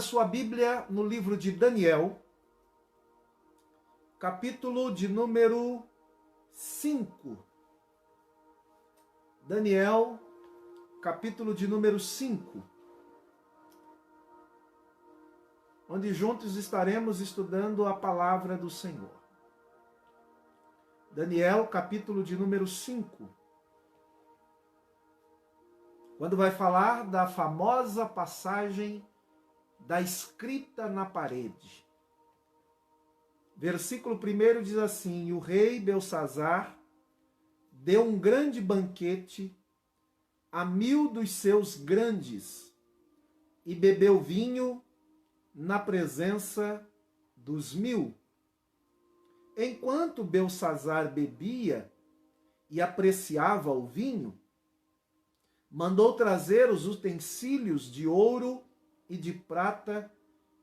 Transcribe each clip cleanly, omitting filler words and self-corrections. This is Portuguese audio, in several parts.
sua Bíblia no livro de Daniel, capítulo de número 5. Daniel, capítulo de número 5. Onde juntos estaremos estudando a palavra do Senhor. Daniel, capítulo de número 5. Quando vai falar da famosa passagem da escrita na parede. Versículo 1 diz assim: E o rei Beltsazar deu um grande banquete a 1000 dos seus grandes, e bebeu vinho na presença dos 1000. Enquanto Beltsazar bebia e apreciava o vinho, mandou trazer os utensílios de ouro e de prata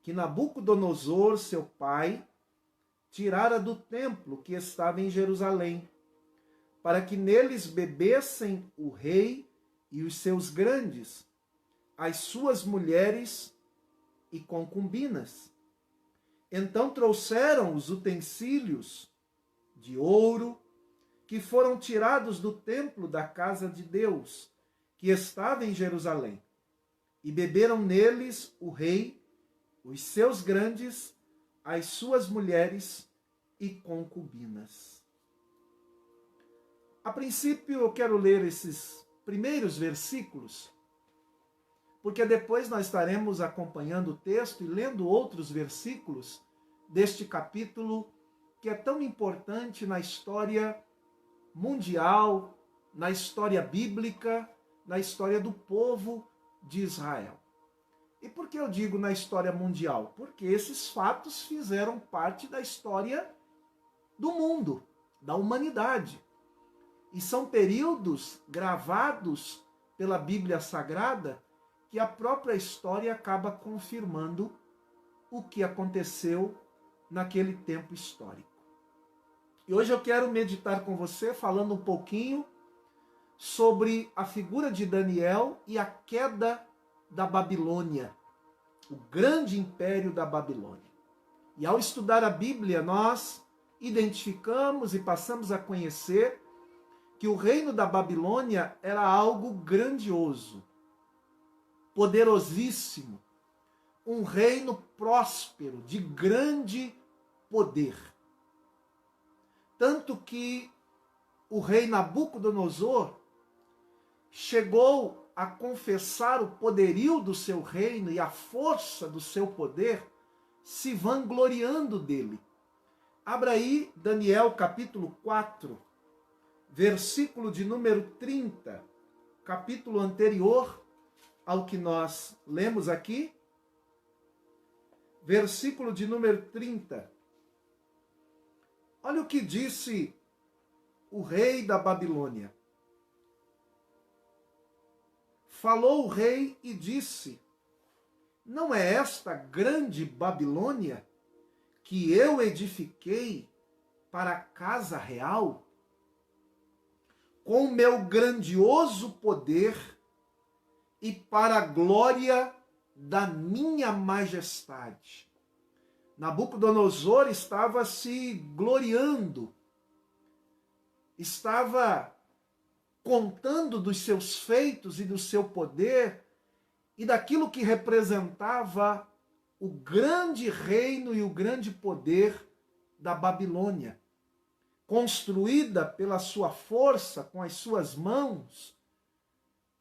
que Nabucodonosor, seu pai, tirara do templo que estava em Jerusalém, para que neles bebessem o rei e os seus grandes, as suas mulheres e concubinas. Então trouxeram os utensílios de ouro que foram tirados do templo da casa de Deus, que estava em Jerusalém, e beberam neles o rei, os seus grandes, as suas mulheres e concubinas. A princípio, eu quero ler esses primeiros versículos, porque depois nós estaremos acompanhando o texto e lendo outros versículos deste capítulo, que é tão importante na história mundial, na história bíblica, na história do povo de Israel. E por que eu digo na história mundial? Porque esses fatos fizeram parte da história do mundo, da humanidade. E são períodos gravados pela Bíblia Sagrada que a própria história acaba confirmando o que aconteceu naquele tempo histórico. E hoje eu quero meditar com você falando um pouquinho sobre a figura de Daniel e a queda da Babilônia, o grande império da Babilônia. E ao estudar a Bíblia, nós identificamos e passamos a conhecer que o reino da Babilônia era algo grandioso, poderosíssimo, um reino próspero, de grande poder. Tanto que o rei Nabucodonosor chegou a confessar o poderio do seu reino e a força do seu poder, se vangloriando dele. Abra aí Daniel capítulo 4, versículo de número 30, capítulo anterior ao que nós lemos aqui, versículo de número 30. Olha o que disse o rei da Babilônia. Falou o rei e disse: Não é esta grande Babilônia que eu edifiquei para a casa real? Com meu grandioso poder e para a glória da minha majestade. Nabucodonosor estava se gloriando, estava contando dos seus feitos e do seu poder e daquilo que representava o grande reino e o grande poder da Babilônia, construída pela sua força, com as suas mãos,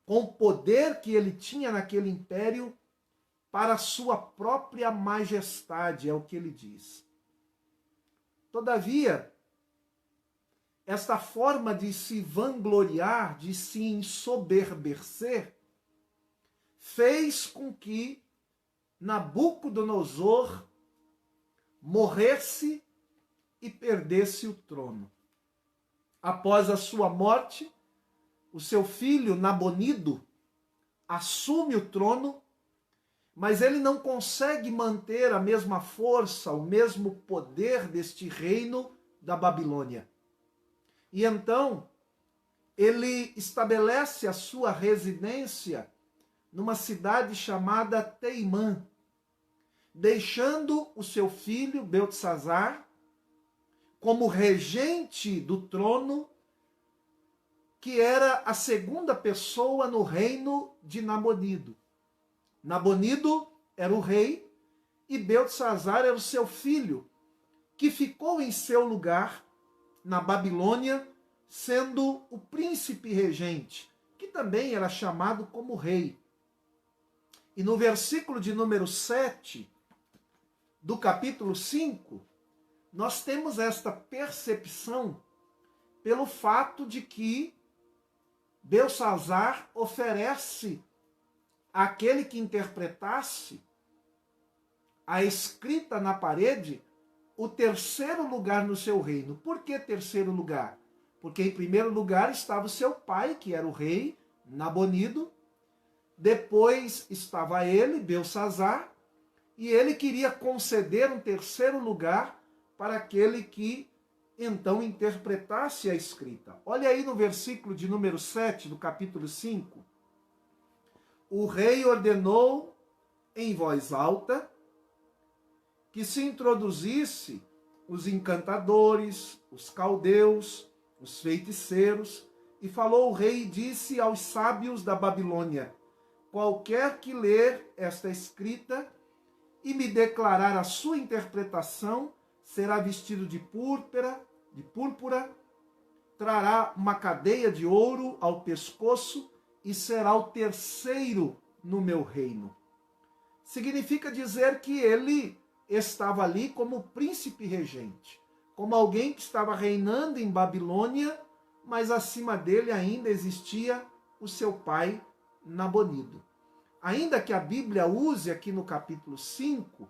com o poder que ele tinha naquele império para a sua própria majestade, é o que ele diz. Todavia, esta forma de se vangloriar, de se ensoberbecer, fez com que Nabucodonosor morresse e perdesse o trono. Após a sua morte, o seu filho Nabonido assume o trono, mas ele não consegue manter a mesma força, o mesmo poder deste reino da Babilônia. E então, ele estabelece a sua residência numa cidade chamada Teimã. deixando o seu filho Beltesazar como regente do trono, que era a segunda pessoa no reino de Nabonido. Nabonido era o rei e Beltesazar era o seu filho, que ficou em seu lugar na Babilônia, sendo o príncipe regente, que também era chamado como rei. E no versículo de número 7 do capítulo 5, nós temos esta percepção pelo fato de que Beltesazar oferece àquele que interpretasse a escrita na parede o terceiro lugar no seu reino. Por que terceiro lugar? Porque em primeiro lugar estava o seu pai, que era o rei Nabonido. Depois estava ele, Beltesazar, e ele queria conceder um terceiro lugar para aquele que então interpretasse a escrita. Olha aí no versículo de número 7 do capítulo 5. O rei ordenou em voz alta que se introduzisse os encantadores, os caldeus, os feiticeiros, e falou o rei e disse aos sábios da Babilônia: qualquer que ler esta escrita e me declarar a sua interpretação, será vestido de púrpura, trará uma cadeia de ouro ao pescoço e será o terceiro no meu reino. Significa dizer que ele estava ali como príncipe regente, como alguém que estava reinando em Babilônia, mas acima dele ainda existia o seu pai Nabonido. Ainda que a Bíblia use aqui no capítulo 5,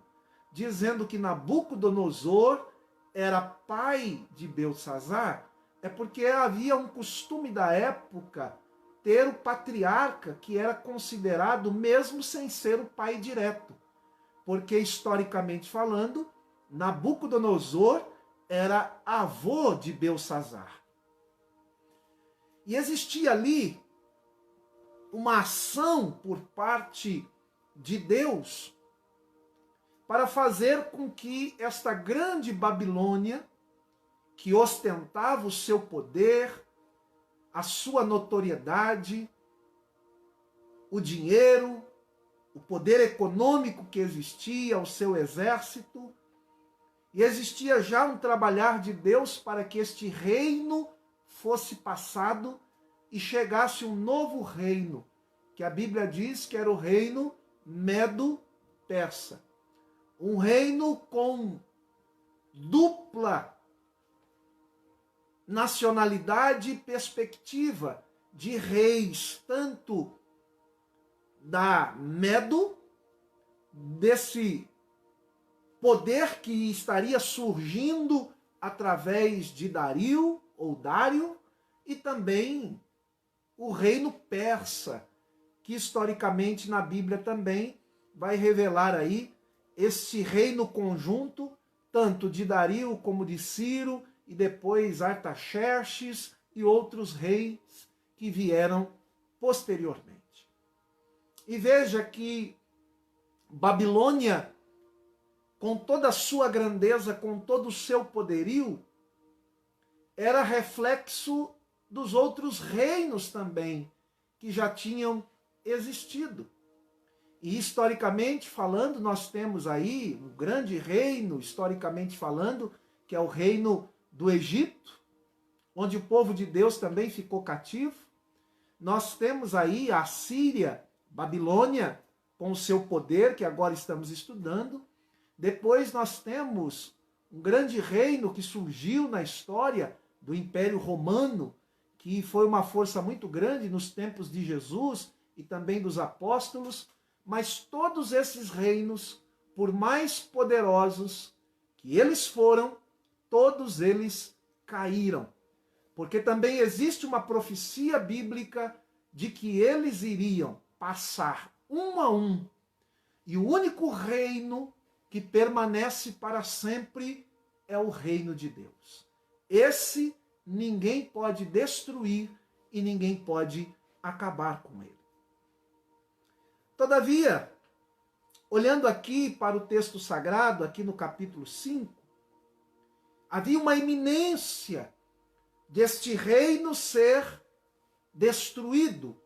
dizendo que Nabucodonosor era pai de Beltesazar, é porque havia um costume da época ter o patriarca, que era considerado mesmo sem ser o pai direto. Porque, historicamente falando, Nabucodonosor era avô de Beltesazar. E existia ali uma ação por parte de Deus para fazer com que esta grande Babilônia, que ostentava o seu poder, a sua notoriedade, o dinheiro, o poder econômico que existia, o seu exército, e existia já um trabalhar de Deus para que este reino fosse passado e chegasse um novo reino, que a Bíblia diz que era o reino Medo-Persa. Um reino com dupla nacionalidade e perspectiva de reis, tanto da Medo, desse poder que estaria surgindo através de Dario ou Dário, e também o reino persa, que historicamente na Bíblia também vai revelar aí este reino conjunto, tanto de Dario como de Ciro, e depois Artaxerxes e outros reis que vieram posteriormente. E veja que Babilônia, com toda a sua grandeza, com todo o seu poderio, era reflexo dos outros reinos também, que já tinham existido. E historicamente falando, nós temos aí um grande reino, historicamente falando, que é o reino do Egito, onde o povo de Deus também ficou cativo. Nós temos aí a Síria, Babilônia, com o seu poder, que agora estamos estudando. Depois nós temos um grande reino que surgiu na história do Império Romano, que foi uma força muito grande nos tempos de Jesus e também dos apóstolos, mas todos esses reinos, por mais poderosos que eles foram, todos eles caíram. Porque também existe uma profecia bíblica de que eles iriam passar um a um. E o único reino que permanece para sempre é o reino de Deus. Esse ninguém pode destruir e ninguém pode acabar com ele. Todavia, olhando aqui para o texto sagrado, aqui no capítulo 5, havia uma iminência deste reino ser destruído,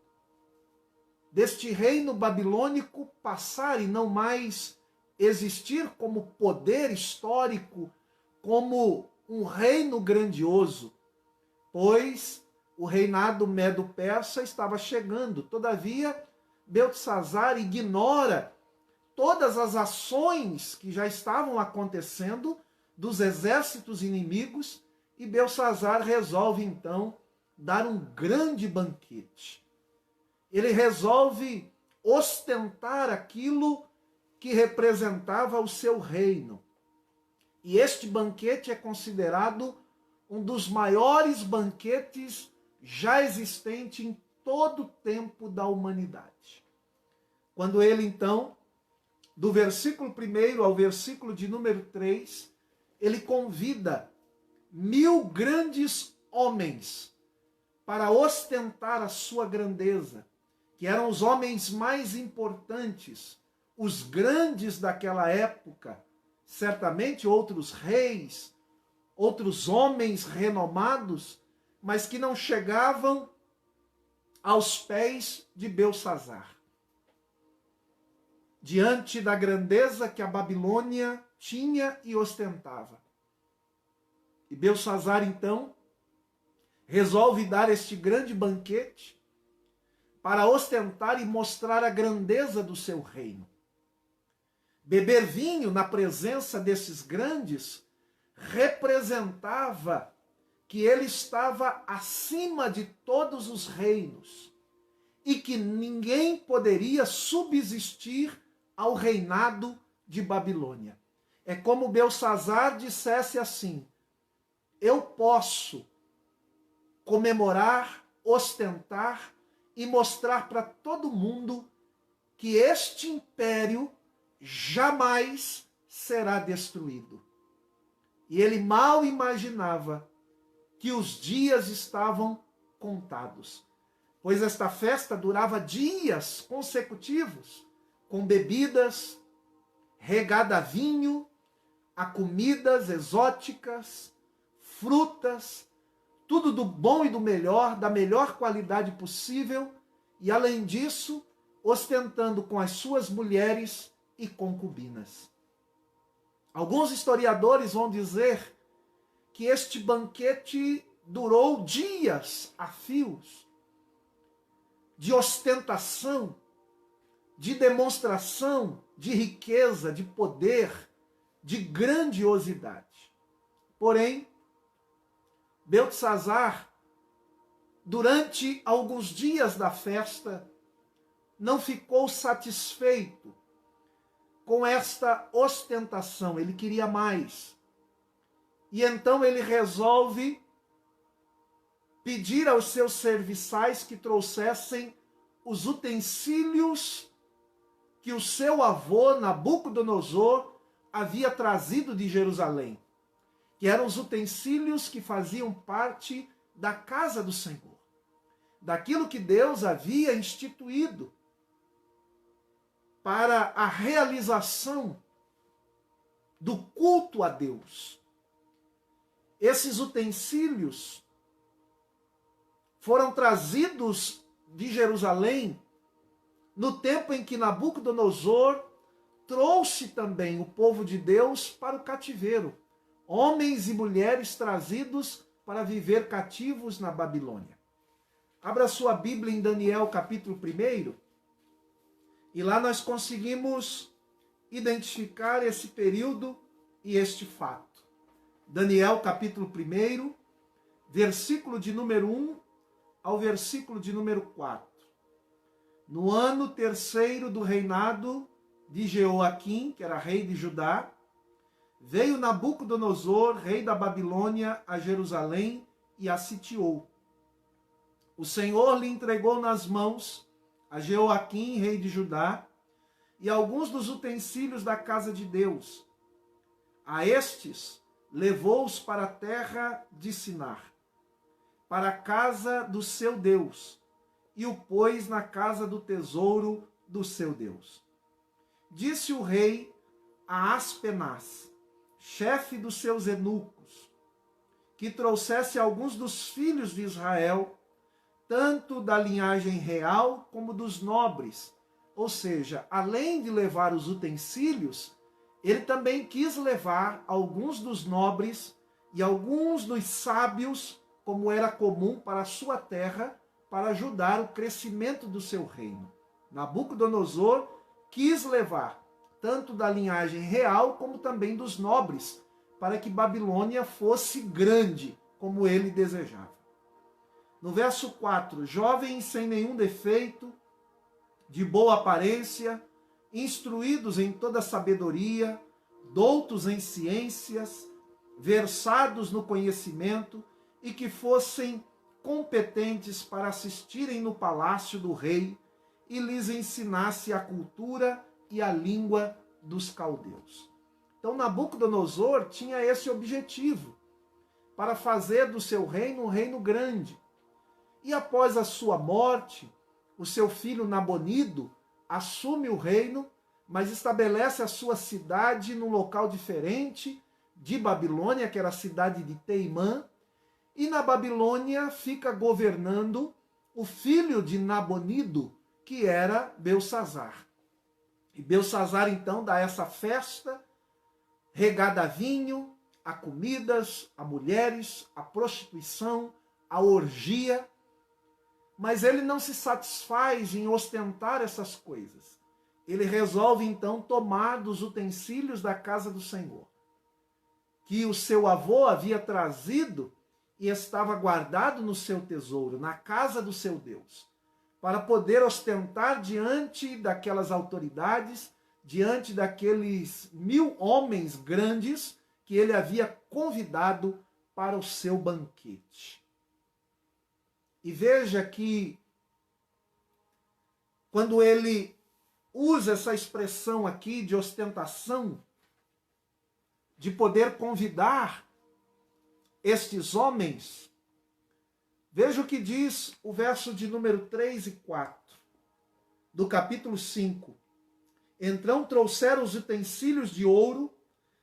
deste reino babilônico passar e não mais existir como poder histórico, como um reino grandioso, pois o reinado medo-persa estava chegando. Todavia, Beltesazar ignora todas as ações que já estavam acontecendo dos exércitos inimigos, e Beltesazar resolve então dar um grande banquete. Ele resolve ostentar aquilo que representava o seu reino. E este banquete é considerado um dos maiores banquetes já existente em todo o tempo da humanidade. Quando ele então, do versículo 1 ao versículo de número 3, ele convida 1000 grandes homens para ostentar a sua grandeza, que eram os homens mais importantes, os grandes daquela época, certamente outros reis, outros homens renomados, mas que não chegavam aos pés de Beltesazar. Diante da grandeza que a Babilônia tinha e ostentava. E Beltesazar, então, resolve dar este grande banquete para ostentar e mostrar a grandeza do seu reino. Beber vinho na presença desses grandes representava que ele estava acima de todos os reinos e que ninguém poderia subsistir ao reinado de Babilônia. É como Beltesazar dissesse assim: eu posso comemorar, ostentar e mostrar para todo mundo que este império jamais será destruído. E ele mal imaginava que os dias estavam contados, pois esta festa durava dias consecutivos, com bebidas, regada a vinho, a comidas exóticas, frutas, tudo do bom e do melhor, da melhor qualidade possível, e além disso, ostentando com as suas mulheres e concubinas. Alguns historiadores vão dizer que este banquete durou dias a fios, de ostentação, de demonstração de riqueza, de poder, de grandiosidade. Porém, Beltesazar, durante alguns dias da festa, não ficou satisfeito com esta ostentação, ele queria mais. E então ele resolve pedir aos seus serviçais que trouxessem os utensílios que o seu avô, Nabucodonosor, havia trazido de Jerusalém, que eram os utensílios que faziam parte da casa do Senhor, daquilo que Deus havia instituído para a realização do culto a Deus. Esses utensílios foram trazidos de Jerusalém no tempo em que Nabucodonosor trouxe também o povo de Deus para o cativeiro. Homens e mulheres trazidos para viver cativos na Babilônia. Abra sua Bíblia em Daniel capítulo 1, e lá nós conseguimos identificar esse período e este fato. Daniel capítulo 1, versículo de número 1 ao versículo de número 4. No ano terceiro do reinado de Jeoaquim, que era rei de Judá, veio Nabucodonosor, rei da Babilônia, a Jerusalém e a sitiou. O Senhor lhe entregou nas mãos a Jeoaquim, rei de Judá, e alguns dos utensílios da casa de Deus. A estes levou-os para a terra de Sinar, para a casa do seu Deus, e o pôs na casa do tesouro do seu Deus. disse o rei a Aspenaz, chefe dos seus eunucos, que trouxesse alguns dos filhos de Israel, tanto da linhagem real como dos nobres. Ou seja, além de levar os utensílios, ele também quis levar alguns dos nobres e alguns dos sábios, como era comum para a sua terra, para ajudar o crescimento do seu reino. Nabucodonosor quis levar tanto da linhagem real como também dos nobres, para que Babilônia fosse grande, como ele desejava. No verso 4, jovens sem nenhum defeito, de boa aparência, instruídos em toda sabedoria, doutos em ciências, versados no conhecimento e que fossem competentes para assistirem no palácio do rei e lhes ensinasse a cultura e a língua dos caldeus. Então Nabucodonosor tinha esse objetivo, para fazer do seu reino um reino grande. E após a sua morte, o seu filho Nabonido assume o reino, mas estabelece a sua cidade num local diferente de Babilônia, que era a cidade de Teimã, e na Babilônia fica governando o filho de Nabonido, que era Belsassar. E Belsassar então dá essa festa regada a vinho, a comidas, a mulheres, a prostituição, a orgia. Mas ele não se satisfaz em ostentar essas coisas. Ele resolve então tomar dos utensílios da casa do Senhor, que o seu avô havia trazido e estava guardado no seu tesouro, na casa do seu Deus, para poder ostentar diante daquelas autoridades, diante daqueles 1000 homens grandes que ele havia convidado para o seu banquete. E veja que, quando ele usa essa expressão aqui de ostentação, de poder convidar estes homens, veja o que diz o verso de número 3 e 4, do capítulo 5. Então trouxeram os utensílios de ouro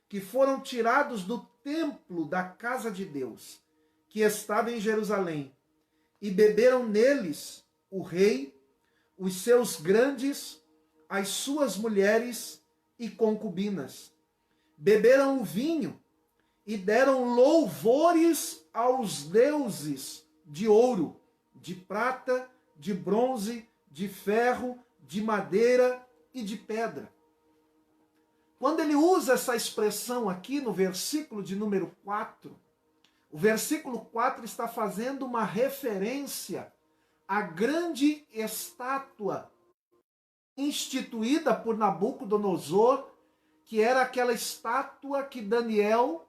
que foram tirados do templo da casa de Deus, que estava em Jerusalém, e beberam neles o rei, os seus grandes, as suas mulheres e concubinas. Beberam o vinho e deram louvores aos deuses de ouro, de prata, de bronze, de ferro, de madeira e de pedra. Quando ele usa essa expressão aqui no versículo de número 4, o versículo 4 está fazendo uma referência à grande estátua instituída por Nabucodonosor, que era aquela estátua que Daniel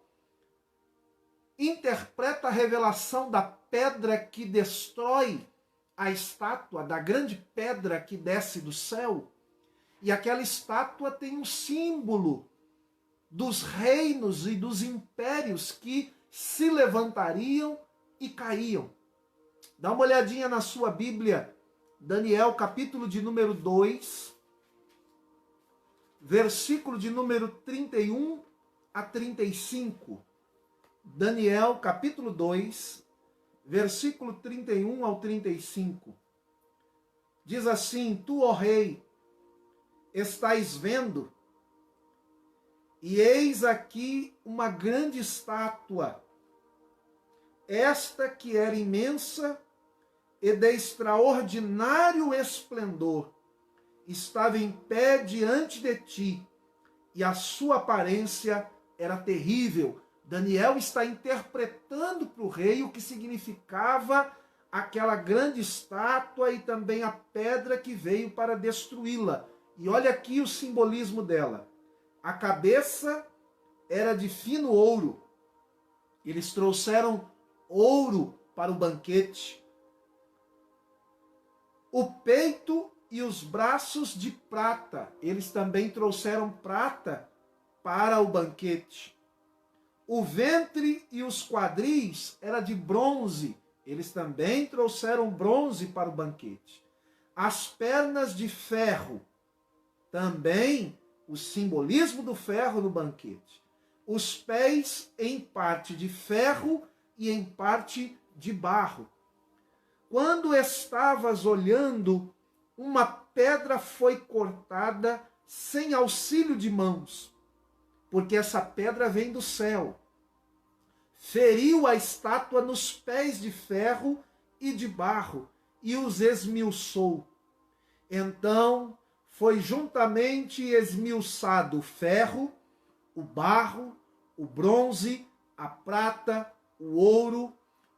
interpreta a revelação da pedra que destrói a estátua, da grande pedra que desce do céu. E aquela estátua tem um símbolo dos reinos e dos impérios que se levantariam e caíam. Dá uma olhadinha na sua Bíblia, Daniel, capítulo de número 2, versículo de número 31 a 35. Daniel, capítulo 2, versículo 31 ao 35. Diz assim: Tu, ó rei, estais vendo, e eis aqui uma grande estátua, esta que era imensa e de extraordinário esplendor, estava em pé diante de ti, e a sua aparência era terrível. Daniel está interpretando para o rei o que significava aquela grande estátua e também a pedra que veio para destruí-la. E olha aqui o simbolismo dela. A cabeça era de fino ouro. Eles trouxeram ouro para o banquete. O peito e os braços de prata. Eles também trouxeram prata para o banquete. O ventre e os quadris era de bronze. Eles também trouxeram bronze para o banquete. As pernas de ferro. Também o simbolismo do ferro no banquete. Os pés em parte de ferro e em parte de barro. Quando estavas olhando, uma pedra foi cortada sem auxílio de mãos, porque essa pedra vem do céu. Feriu a estátua nos pés de ferro e de barro e os esmiuçou. Então foi juntamente esmiuçado o ferro, o barro, o bronze, a prata, o ouro,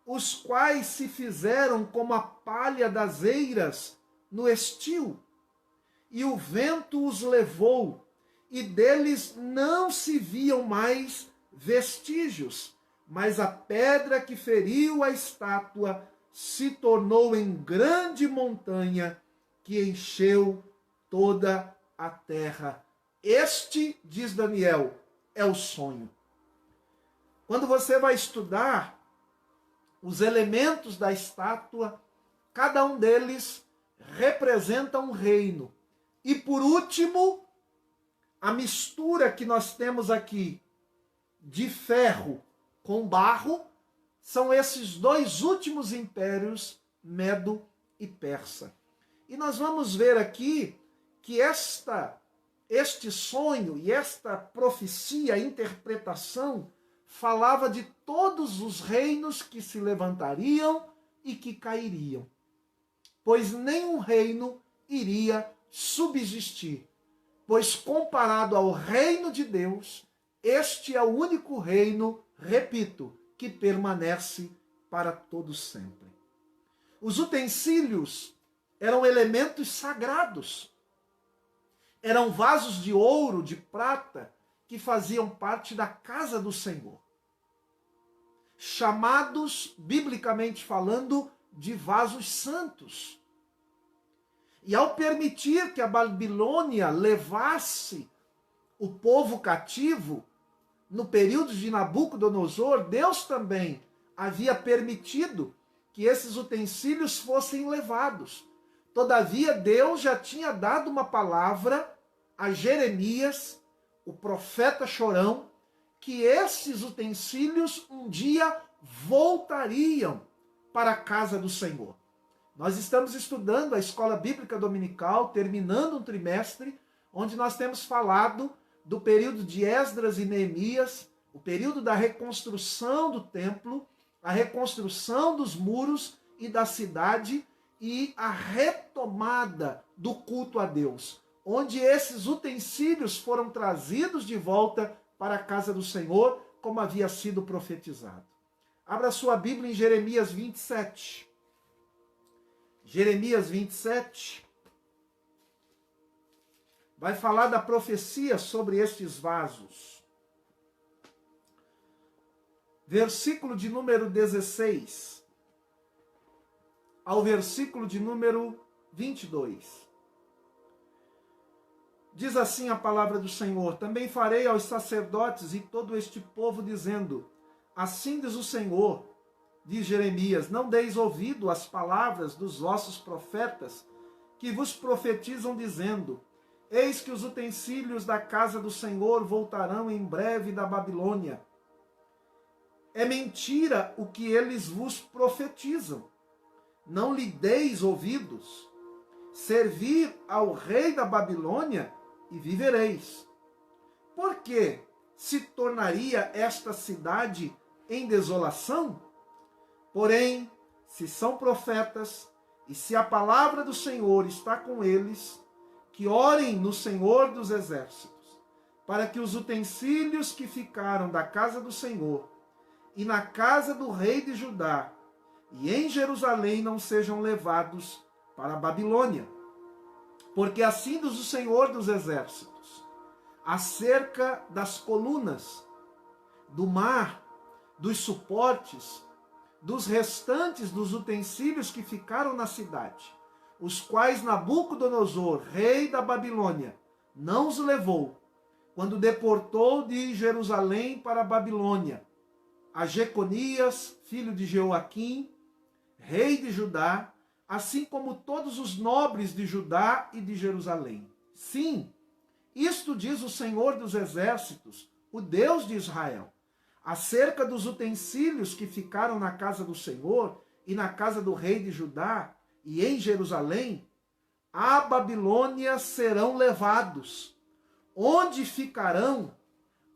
os quais se fizeram como a palha das eiras no estio. E o vento os levou, e deles não se viam mais vestígios, mas a pedra que feriu a estátua se tornou em grande montanha que encheu toda a terra. Este, diz Daniel, é o sonho. Quando você vai estudar os elementos da estátua, cada um deles representa um reino. E por último, a mistura que nós temos aqui de ferro com barro, são esses dois últimos impérios, Medo e Persa. E nós vamos ver aqui que este sonho e esta profecia, interpretação, falava de todos os reinos que se levantariam e que cairiam. Pois nenhum reino iria subsistir. Pois comparado ao reino de Deus, este é o único reino, repito, que permanece para todo sempre. Os utensílios eram elementos sagrados. Eram vasos de ouro, de prata, que faziam parte da casa do Senhor. Chamados, biblicamente falando, de vasos santos. E ao permitir que a Babilônia levasse o povo cativo, no período de Nabucodonosor, Deus também havia permitido que esses utensílios fossem levados. Todavia, Deus já tinha dado uma palavra a Jeremias, o profeta chorão, que esses utensílios um dia voltariam para a casa do Senhor. Nós estamos estudando a escola bíblica dominical, terminando um trimestre, onde nós temos falado do período de Esdras e Neemias, o período da reconstrução do templo, a reconstrução dos muros e da cidade e a retomada do culto a Deus, onde esses utensílios foram trazidos de volta para a casa do Senhor, como havia sido profetizado. Abra sua Bíblia em Jeremias 27. Jeremias 27 vai falar da profecia sobre estes vasos. Versículo de número 16 ao versículo de número 22. Diz assim a palavra do Senhor: também farei aos sacerdotes e todo este povo, dizendo, assim diz o Senhor, diz Jeremias, não deis ouvido às palavras dos vossos profetas, que vos profetizam, dizendo, eis que os utensílios da casa do Senhor voltarão em breve da Babilônia. É mentira o que eles vos profetizam. Não lhe deis ouvidos. Servir ao rei da Babilônia e vivereis. Por que se tornaria esta cidade em desolação? Porém, se são profetas, e se a palavra do Senhor está com eles, que orem no Senhor dos Exércitos, para que os utensílios que ficaram da casa do Senhor, e na casa do rei de Judá, e em Jerusalém não sejam levados para a Babilônia. Porque assim diz o Senhor dos Exércitos, acerca das colunas, do mar, dos suportes, dos restantes dos utensílios que ficaram na cidade, os quais Nabucodonosor, rei da Babilônia, não os levou, quando deportou de Jerusalém para a Babilônia a Jeconias, filho de Jeoaquim, rei de Judá, assim como todos os nobres de Judá e de Jerusalém. Sim, Isto diz o Senhor dos Exércitos, o Deus de Israel, acerca dos utensílios que ficaram na casa do Senhor e na casa do rei de Judá e em Jerusalém, à Babilônia serão levados, onde ficarão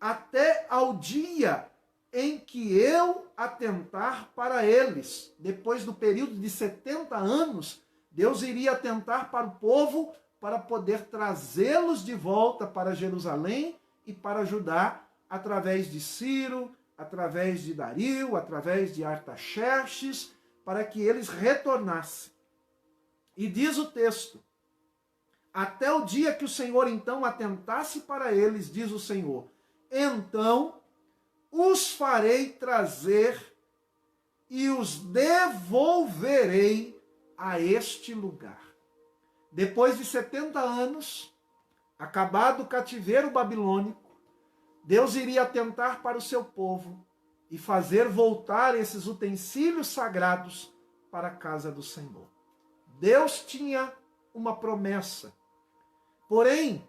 até ao dia em que eu atentar para eles. Depois do período de 70 anos, Deus iria atentar para o povo para poder trazê-los de volta para Jerusalém e para Judá, através de Ciro, através de Dario, através de Artaxerxes, para que eles retornassem. E diz o texto, até o dia que o Senhor então atentasse para eles, diz o Senhor, então os farei trazer e os devolverei a este lugar. Depois de 70 anos, acabado o cativeiro babilônico, Deus iria atentar para o seu povo e fazer voltar esses utensílios sagrados para a casa do Senhor. Deus tinha uma promessa. Porém,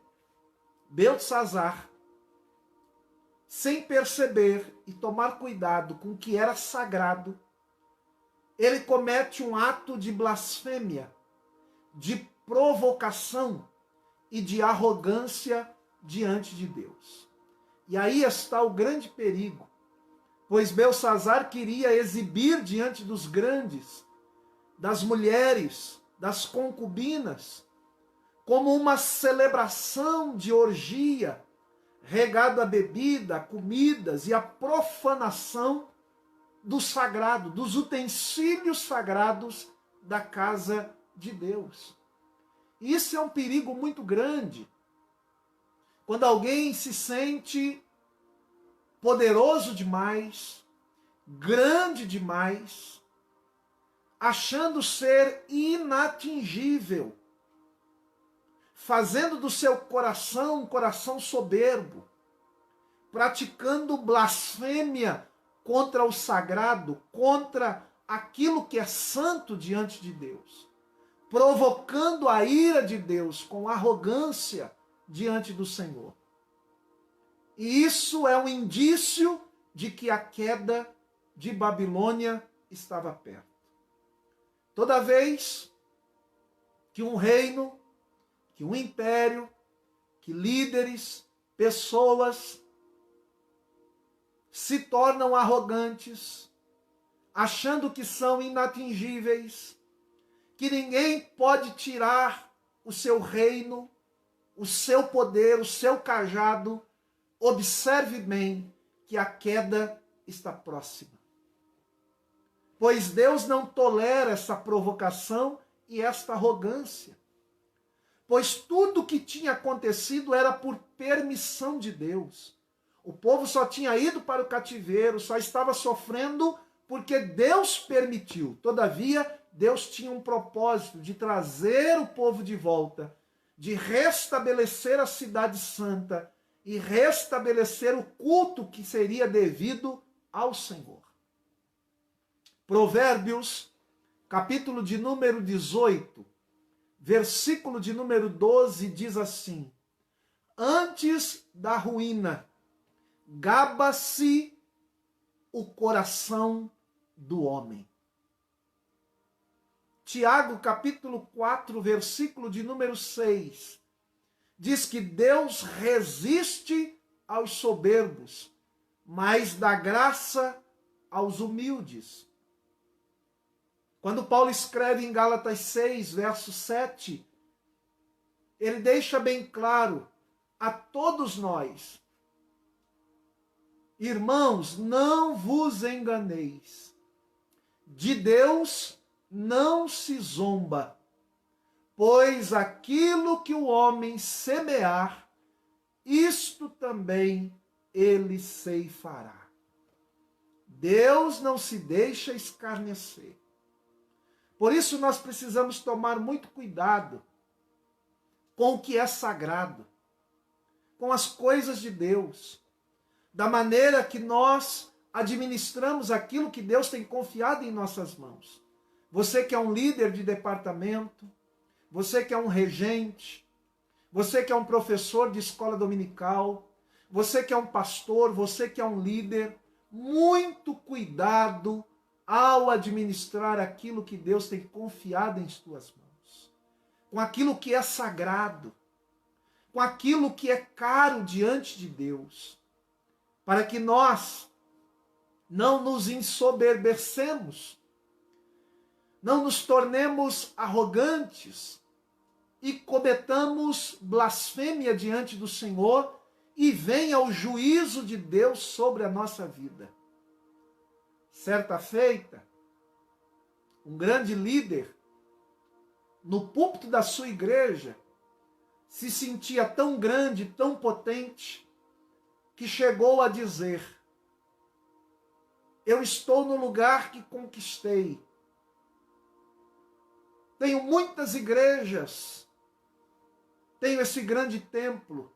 Beltesazar, sem perceber e tomar cuidado com o que era sagrado, ele comete um ato de blasfêmia, de provocação e de arrogância diante de Deus. E aí está o grande perigo, pois Beltesazar queria exibir diante dos grandes, das mulheres, das concubinas, como uma celebração de orgia, regado a bebida, a comidas e a profanação do sagrado, dos utensílios sagrados da casa de Deus. Isso é um perigo muito grande. Quando alguém se sente poderoso demais, grande demais, achando ser inatingível, fazendo do seu coração um coração soberbo, praticando blasfêmia contra o sagrado, contra aquilo que é santo diante de Deus, provocando a ira de Deus com arrogância diante do Senhor. E isso é um indício de que a queda de Babilônia estava perto. Toda vez que um reino, que um império, que líderes, pessoas se tornam arrogantes, achando que são inatingíveis, que ninguém pode tirar o seu reino, o seu poder, o seu cajado, observe bem que a queda está próxima. Pois Deus não tolera essa provocação e esta arrogância. Pois tudo o que tinha acontecido era por permissão de Deus. O povo só tinha ido para o cativeiro, só estava sofrendo porque Deus permitiu. Todavia, Deus tinha um propósito de trazer o povo de volta, de restabelecer a cidade santa e restabelecer o culto que seria devido ao Senhor. Provérbios, capítulo de número 18, versículo de número 12, diz assim: antes da ruína, gaba-se o coração do homem. Tiago, capítulo 4, versículo de número 6, diz que Deus resiste aos soberbos, mas dá graça aos humildes. Quando Paulo escreve em Gálatas 6, verso 7, ele deixa bem claro a todos nós: irmãos, não vos enganeis, de Deus não se zomba, pois aquilo que o homem semear, isto também ele ceifará. Deus não se deixa escarnecer. Por isso nós precisamos tomar muito cuidado com o que é sagrado, com as coisas de Deus, da maneira que nós administramos aquilo que Deus tem confiado em nossas mãos. Você que é um líder de departamento, você que é um regente, você que é um professor de escola dominical, você que é um pastor, você que é um líder, muito cuidado ao administrar aquilo que Deus tem confiado em suas mãos, com aquilo que é sagrado, com aquilo que é caro diante de Deus, para que nós não nos ensoberbecemos, não nos tornemos arrogantes e cometamos blasfêmia diante do Senhor e venha o juízo de Deus sobre a nossa vida. Certa feita, um grande líder, no púlpito da sua igreja, se sentia tão grande, tão potente, que chegou a dizer: eu estou no lugar que conquistei. Tenho muitas igrejas, tenho esse grande templo.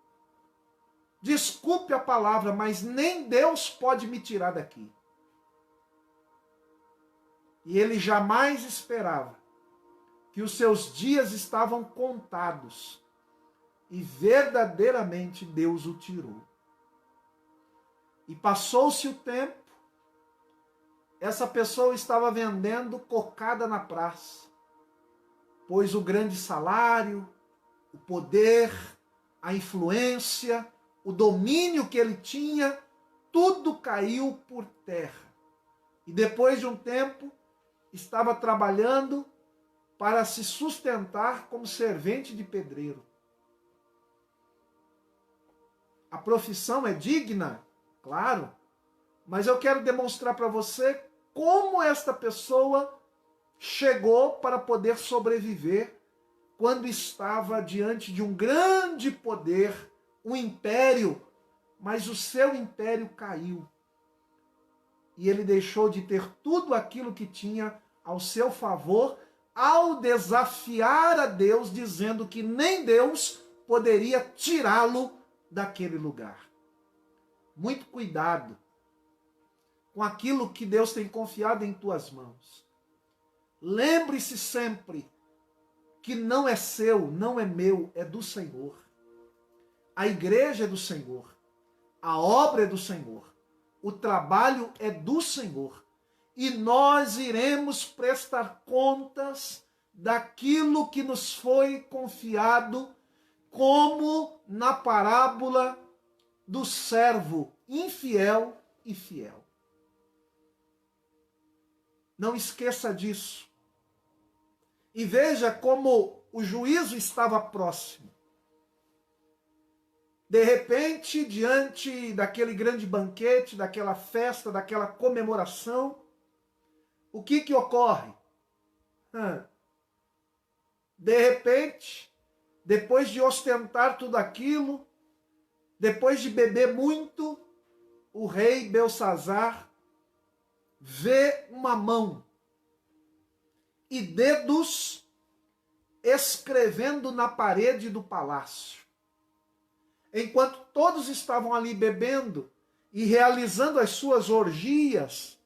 Desculpe a palavra, mas nem Deus pode me tirar daqui. E ele jamais esperava que os seus dias estavam contados. E verdadeiramente Deus o tirou. E passou-se o tempo, essa pessoa estava vendendo cocada na praça, pois o grande salário, o poder, a influência, o domínio que ele tinha, tudo caiu por terra. E depois de um tempo, estava trabalhando para se sustentar como servente de pedreiro. A profissão é digna, claro, mas eu quero demonstrar para você como esta pessoa chegou para poder sobreviver quando estava diante de um grande poder, um império, mas o seu império caiu. E ele deixou de ter tudo aquilo que tinha ao seu favor, ao desafiar a Deus, dizendo que nem Deus poderia tirá-lo daquele lugar. Muito cuidado com aquilo que Deus tem confiado em tuas mãos. Lembre-se sempre que não é seu, não é meu, é do Senhor. A igreja é do Senhor. A obra é do Senhor. O trabalho é do Senhor. E nós iremos prestar contas daquilo que nos foi confiado, como na parábola do servo infiel e fiel. Não esqueça disso. E veja como o juízo estava próximo. De repente, diante daquele grande banquete, daquela festa, daquela comemoração, o que ocorre? De repente, depois de ostentar tudo aquilo, depois de beber muito, o rei Belsazzar vê uma mão e dedos escrevendo na parede do palácio. Enquanto todos estavam ali bebendo e realizando as suas orgias,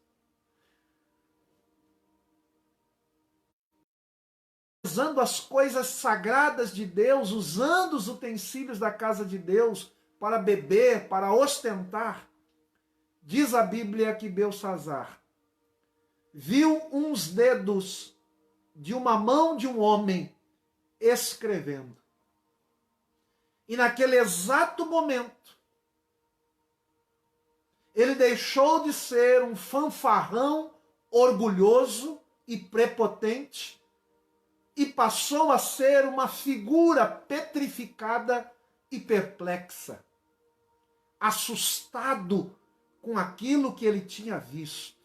usando as coisas sagradas de Deus, usando os utensílios da casa de Deus para beber, para ostentar, diz a Bíblia que Belsazzar viu uns dedos de uma mão de um homem escrevendo. E naquele exato momento, ele deixou de ser um fanfarrão orgulhoso e prepotente e passou a ser uma figura petrificada e perplexa, assustado com aquilo que ele tinha visto.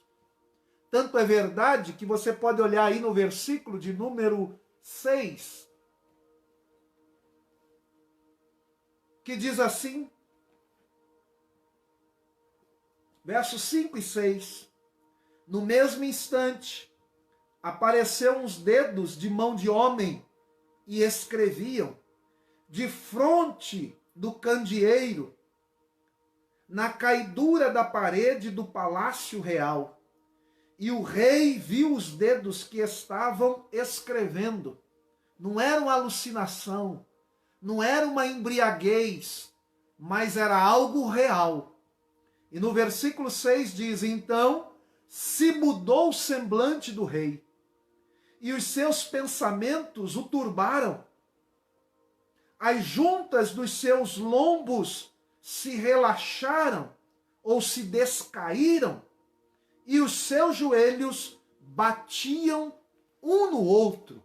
Tanto é verdade que você pode olhar aí no versículo de número 6, que diz assim, versos 5 e 6, no mesmo instante, apareceu uns dedos de mão de homem e escreviam de fronte do candeeiro, na caidura da parede do palácio real. E o rei viu os dedos que estavam escrevendo. Não era uma alucinação, não era uma embriaguez, mas era algo real. E no versículo 6 diz: então se mudou o semblante do rei, e os seus pensamentos o turbaram. As juntas dos seus lombos se relaxaram ou se descaíram, e os seus joelhos batiam um no outro.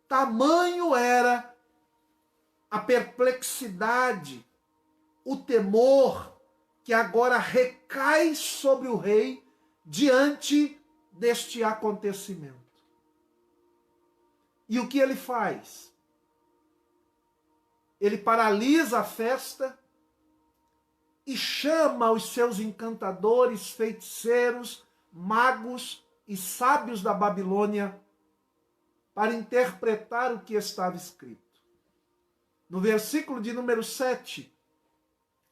Tamanho era a perplexidade, o temor que agora recai sobre o rei diante deste acontecimento. E o que ele faz? Ele paralisa a festa e chama os seus encantadores, feiticeiros, magos e sábios da Babilônia para interpretar o que estava escrito. No versículo de número 7,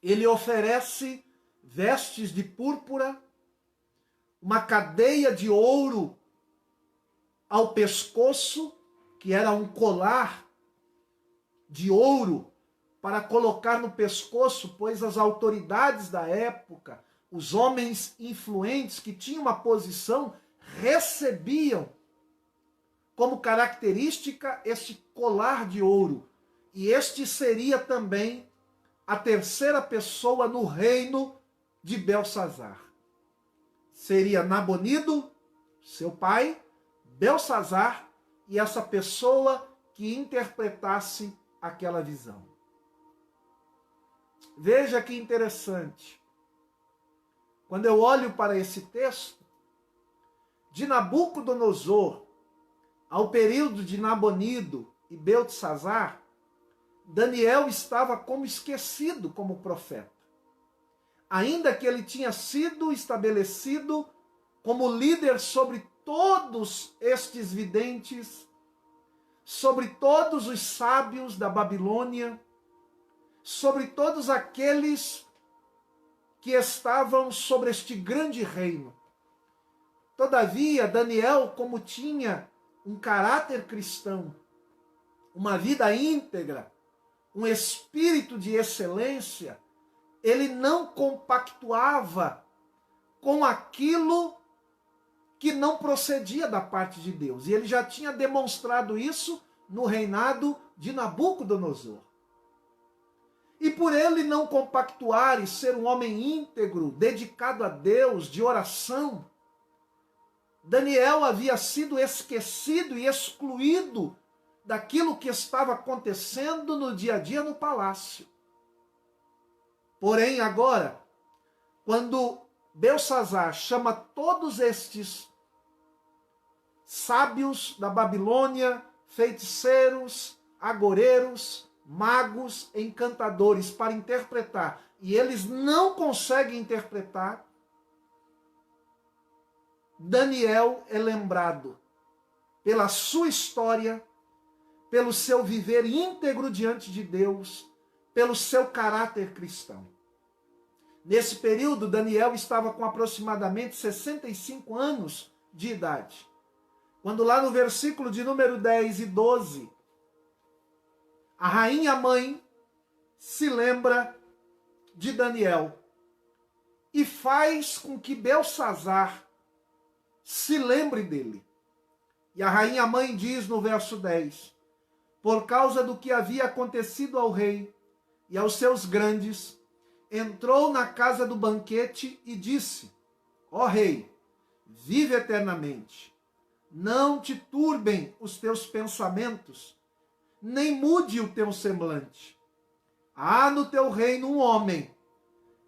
ele oferece vestes de púrpura, uma cadeia de ouro ao pescoço, que era um colar de ouro para colocar no pescoço, pois as autoridades da época, os homens influentes que tinham uma posição, recebiam como característica este colar de ouro. E este seria também a terceira pessoa no reino de Belsazar. Seria Nabonido, seu pai, Belsazar e essa pessoa que interpretasse aquela visão. Veja que interessante. Quando eu olho para esse texto, de Nabucodonosor ao período de Nabonido e Beltesazar, Daniel estava como esquecido como profeta. Ainda que ele tinha sido estabelecido como líder sobre todos estes videntes, sobre todos os sábios da Babilônia, sobre todos aqueles que estavam sobre este grande reino. Todavia, Daniel, como tinha um caráter cristão, uma vida íntegra, um espírito de excelência, ele não compactuava com aquilo que não procedia da parte de Deus. E ele já tinha demonstrado isso no reinado de Nabucodonosor. E por ele não compactuar e ser um homem íntegro, dedicado a Deus, de oração, Daniel havia sido esquecido e excluído daquilo que estava acontecendo no dia a dia no palácio. Porém, agora, quando Belsazar chama todos estes sábios da Babilônia, feiticeiros, agoreiros, magos, encantadores para interpretar, e eles não conseguem interpretar, Daniel é lembrado pela sua história, pelo seu viver íntegro diante de Deus, pelo seu caráter cristão. Nesse período, Daniel estava com aproximadamente 65 anos de idade. Quando lá no versículo de número 10 e 12, a rainha mãe se lembra de Daniel e faz com que Belsazar se lembre dele. E a rainha mãe diz no verso 10, por causa do que havia acontecido ao rei e aos seus grandes, entrou na casa do banquete e disse, ó rei, vive eternamente, não te turbem os teus pensamentos, nem mude o teu semblante. Há no teu reino um homem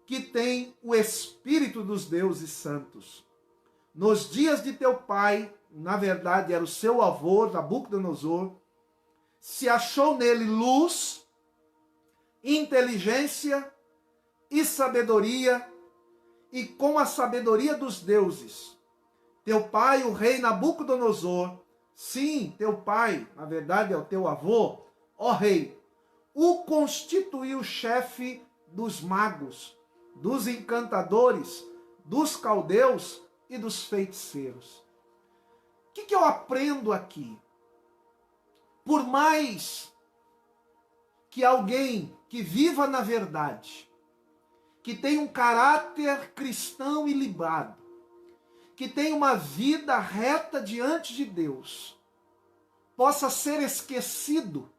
que tem o espírito dos deuses santos. Nos dias de teu pai, na verdade era o seu avô, Nabucodonosor, se achou nele luz, inteligência e sabedoria, e com a sabedoria dos deuses, teu pai, o rei Nabucodonosor, sim, teu pai, na verdade é o teu avô, ó rei, o constituiu chefe dos magos, dos encantadores, dos caldeus e dos feiticeiros. O que eu aprendo aqui? Por mais que alguém que viva na verdade, que tem um caráter cristão ilibado, que tem uma vida reta diante de Deus, possa ser esquecido,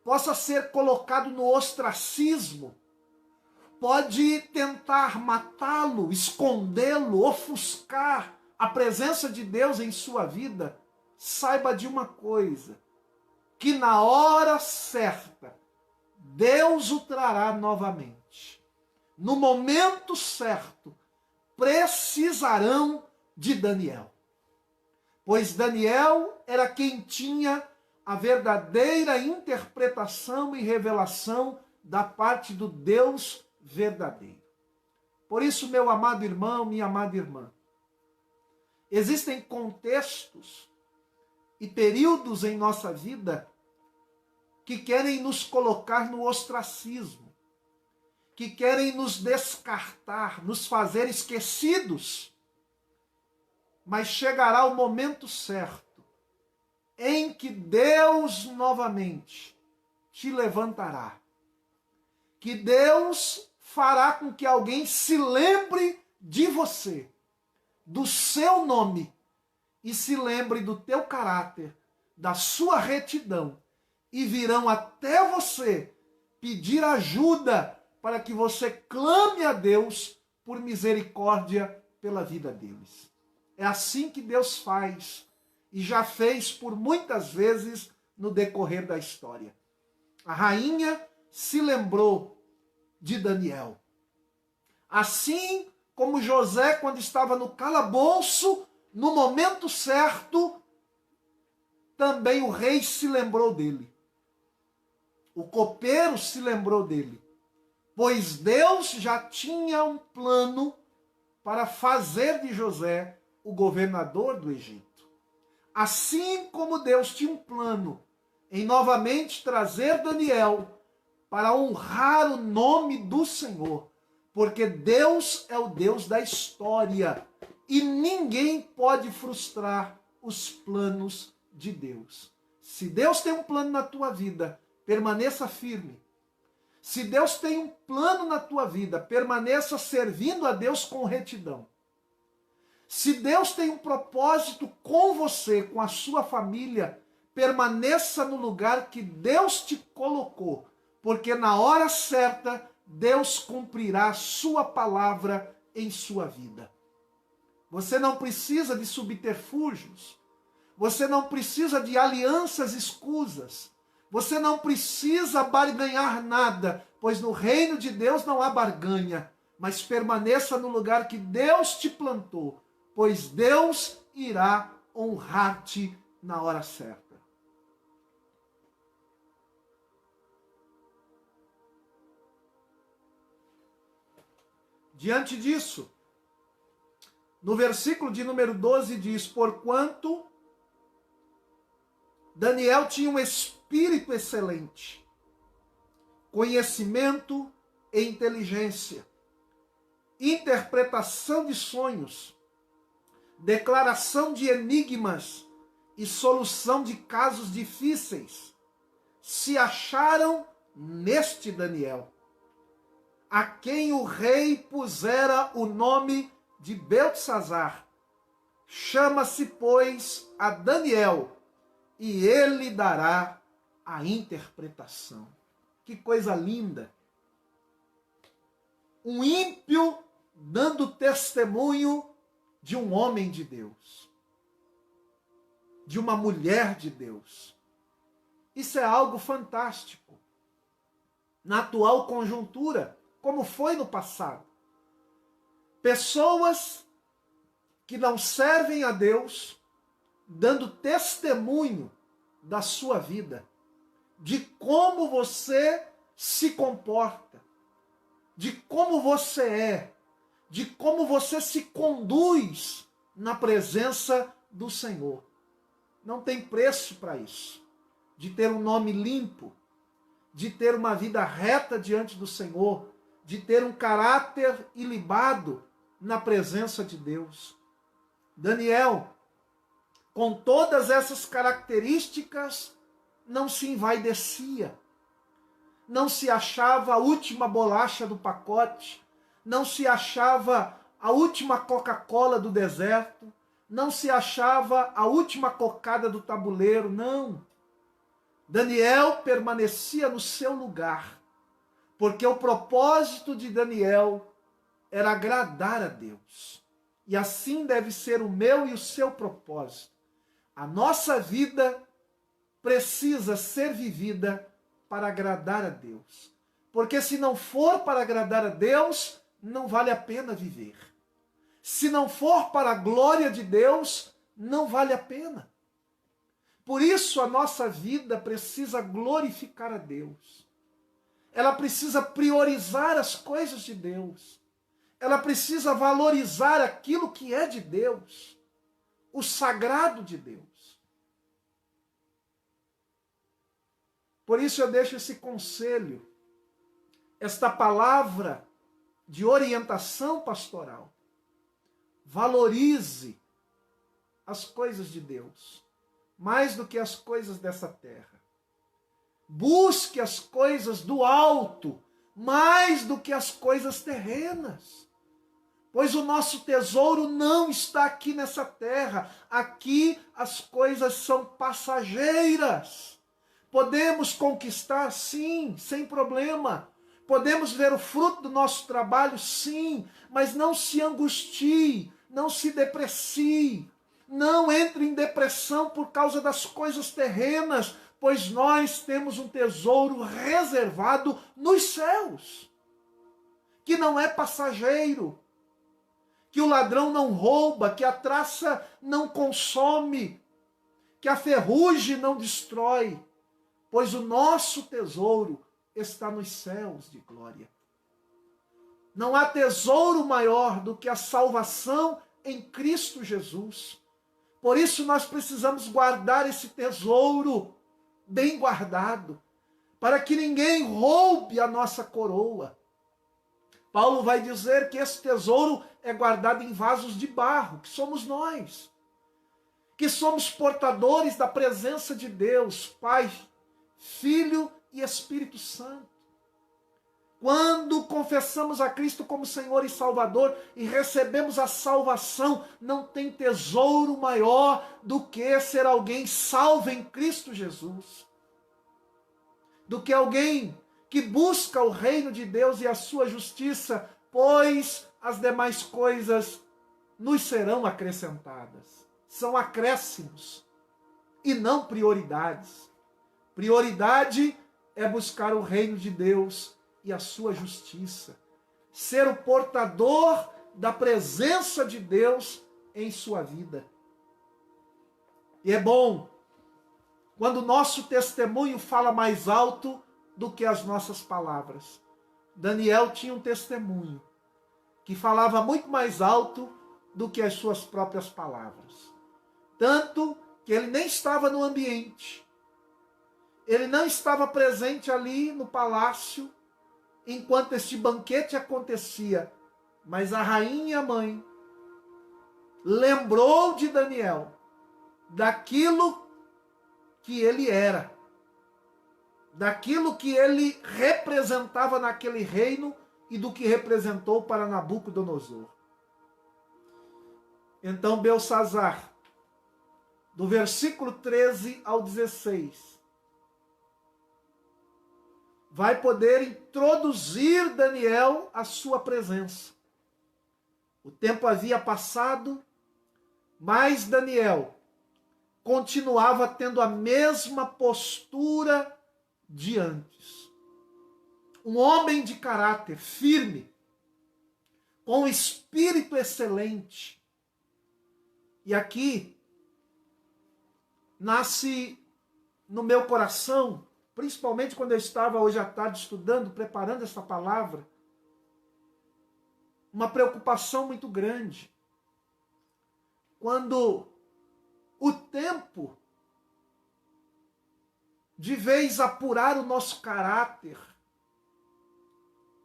possa ser colocado no ostracismo, pode tentar matá-lo, escondê-lo, ofuscar a presença de Deus em sua vida, saiba de uma coisa, que na hora certa, Deus o trará novamente. No momento certo, precisarão de Daniel. Pois Daniel era quem tinha a verdadeira interpretação e revelação da parte do Deus verdadeiro. Por isso, meu amado irmão, minha amada irmã, existem contextos e períodos em nossa vida que querem nos colocar no ostracismo, que querem nos descartar, nos fazer esquecidos. Mas chegará o momento certo em que Deus novamente te levantará, que Deus fará com que alguém se lembre de você, do seu nome, e se lembre do teu caráter, da sua retidão, e virão até você pedir ajuda para que você clame a Deus por misericórdia pela vida deles. É assim que Deus faz, e já fez por muitas vezes no decorrer da história. A rainha se lembrou de Daniel. Assim como José, quando estava no calabouço, no momento certo, também o rei se lembrou dele. O copeiro se lembrou dele. Pois Deus já tinha um plano para fazer de José o governador do Egito. Assim como Deus tinha um plano em novamente trazer Daniel para honrar o nome do Senhor, porque Deus é o Deus da história e ninguém pode frustrar os planos de Deus. Se Deus tem um plano na tua vida, permaneça firme. Se Deus tem um plano na tua vida, permaneça servindo a Deus com retidão. Se Deus tem um propósito com você, com a sua família, permaneça no lugar que Deus te colocou, porque na hora certa, Deus cumprirá a sua palavra em sua vida. Você não precisa de subterfúgios, você não precisa de alianças escusas, você não precisa barganhar nada, pois no reino de Deus não há barganha, mas permaneça no lugar que Deus te plantou, pois Deus irá honrar-te na hora certa. Diante disso, no versículo de número 12 diz: porquanto Daniel tinha um espírito excelente, conhecimento e inteligência, interpretação de sonhos, declaração de enigmas e solução de casos difíceis, se acharam neste Daniel, a quem o rei pusera o nome de Beltesazar. Chama-se, pois, a Daniel, e ele dará a interpretação. Que coisa linda! Um ímpio dando testemunho de um homem de Deus, de uma mulher de Deus. Isso é algo fantástico. Na atual conjuntura, como foi no passado. Pessoas que não servem a Deus, dando testemunho da sua vida, de como você se comporta, de como você é, de como você se conduz na presença do Senhor. Não tem preço para isso. De ter um nome limpo, de ter uma vida reta diante do Senhor, de ter um caráter ilibado na presença de Deus. Daniel, com todas essas características, não se envaidecia, não se achava a última bolacha do pacote, não se achava a última Coca-Cola do deserto, não se achava a última cocada do tabuleiro, não. Daniel permanecia no seu lugar, porque o propósito de Daniel era agradar a Deus. E assim deve ser o meu e o seu propósito. A nossa vida precisa ser vivida para agradar a Deus. Porque se não for para agradar a Deus, não vale a pena viver. Se não for para a glória de Deus, não vale a pena. Por isso a nossa vida precisa glorificar a Deus. Ela precisa priorizar as coisas de Deus. Ela precisa valorizar aquilo que é de Deus, o sagrado de Deus. Por isso eu deixo esse conselho, esta palavra de orientação pastoral. Valorize as coisas de Deus, mais do que as coisas dessa terra. Busque as coisas do alto, mais do que as coisas terrenas. Pois o nosso tesouro não está aqui nessa terra. Aqui as coisas são passageiras. Podemos conquistar, sim, sem problema. Podemos ver o fruto do nosso trabalho, sim, mas não se angustie, não se deprecie. Não entre em depressão por causa das coisas terrenas, pois nós temos um tesouro reservado nos céus, que não é passageiro, que o ladrão não rouba, que a traça não consome, que a ferrugem não destrói, pois o nosso tesouro está nos céus de glória. Não há tesouro maior do que a salvação em Cristo Jesus. Por isso nós precisamos guardar esse tesouro bem guardado, para que ninguém roube a nossa coroa. Paulo vai dizer que esse tesouro é guardado em vasos de barro, que somos nós, que somos portadores da presença de Deus, Pai, Filho e Espírito Santo. Quando confessamos a Cristo como Senhor e Salvador e recebemos a salvação, não tem tesouro maior do que ser alguém salvo em Cristo Jesus. Do que alguém que busca o reino de Deus e a sua justiça, pois as demais coisas nos serão acrescentadas. São acréscimos e não prioridades. Prioridade é buscar o reino de Deus e a sua justiça. Ser o portador da presença de Deus em sua vida. E é bom quando o nosso testemunho fala mais alto do que as nossas palavras. Daniel tinha um testemunho que falava muito mais alto do que as suas próprias palavras. Tanto que ele nem estava no ambiente. Ele não estava presente ali no palácio enquanto este banquete acontecia, mas a rainha mãe lembrou de Daniel daquilo que ele era, daquilo que ele representava naquele reino e do que representou para Nabucodonosor. Então Belsassar, do versículo 13 ao 16, vai poder introduzir Daniel à sua presença. O tempo havia passado, mas Daniel continuava tendo a mesma postura de antes. Um homem de caráter firme, com um espírito excelente. E aqui nasce no meu coração, principalmente quando eu estava hoje à tarde estudando, preparando essa palavra, uma preocupação muito grande. Quando o tempo de vez apurar o nosso caráter,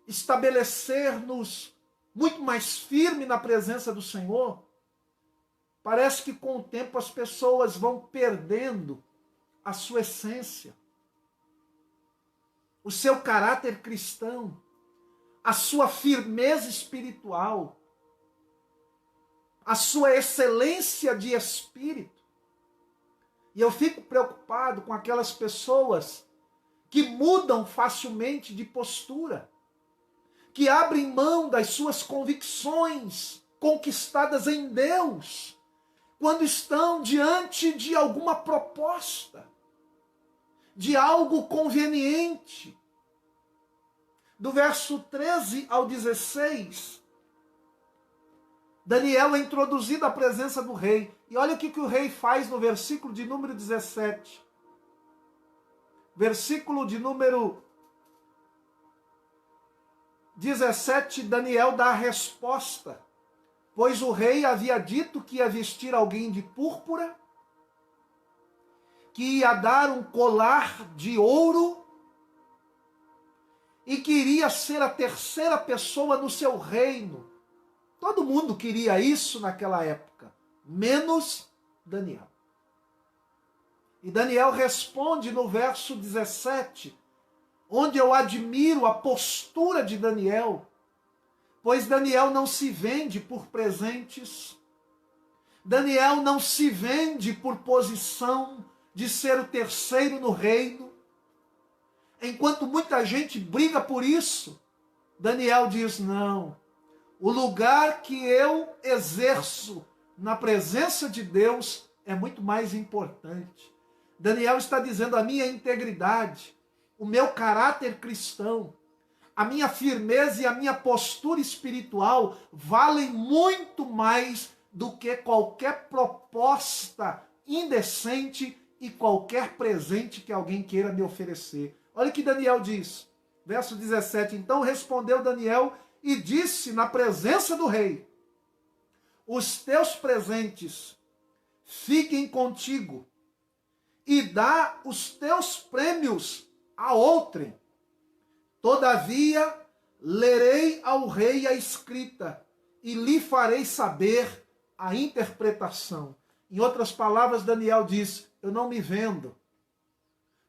estabelecer-nos muito mais firme na presença do Senhor, parece que com o tempo as pessoas vão perdendo a sua essência. o seu caráter cristão, a sua firmeza espiritual, a sua excelência de espírito. E eu fico preocupado com aquelas pessoas que mudam facilmente de postura, que abrem mão das suas convicções conquistadas em Deus, quando estão diante de alguma proposta, de algo conveniente. Do verso 13 ao 16, Daniel é introduzido à presença do rei. E olha o que o rei faz no versículo de número 17. Versículo de número 17, Daniel dá a resposta. Pois o rei havia dito que ia vestir alguém de púrpura, que ia dar um colar de ouro e que iria ser a terceira pessoa no seu reino. Todo mundo queria isso naquela época, menos Daniel. E Daniel responde no verso 17, onde eu admiro a postura de Daniel, pois Daniel não se vende por presentes, Daniel não se vende por posição de ser o terceiro no reino. Enquanto muita gente briga por isso, Daniel diz: não, o lugar que eu exerço na presença de Deus é muito mais importante. Daniel está dizendo: a minha integridade, o meu caráter cristão, a minha firmeza e a minha postura espiritual valem muito mais do que qualquer proposta indecente e qualquer presente que alguém queira me oferecer. Olha o que Daniel diz, verso 17. Então respondeu Daniel e disse na presença do rei: os teus presentes fiquem contigo, e dá os teus prêmios a outrem. Todavia, lerei ao rei a escrita, e lhe farei saber a interpretação. Em outras palavras, Daniel diz: eu não me vendo.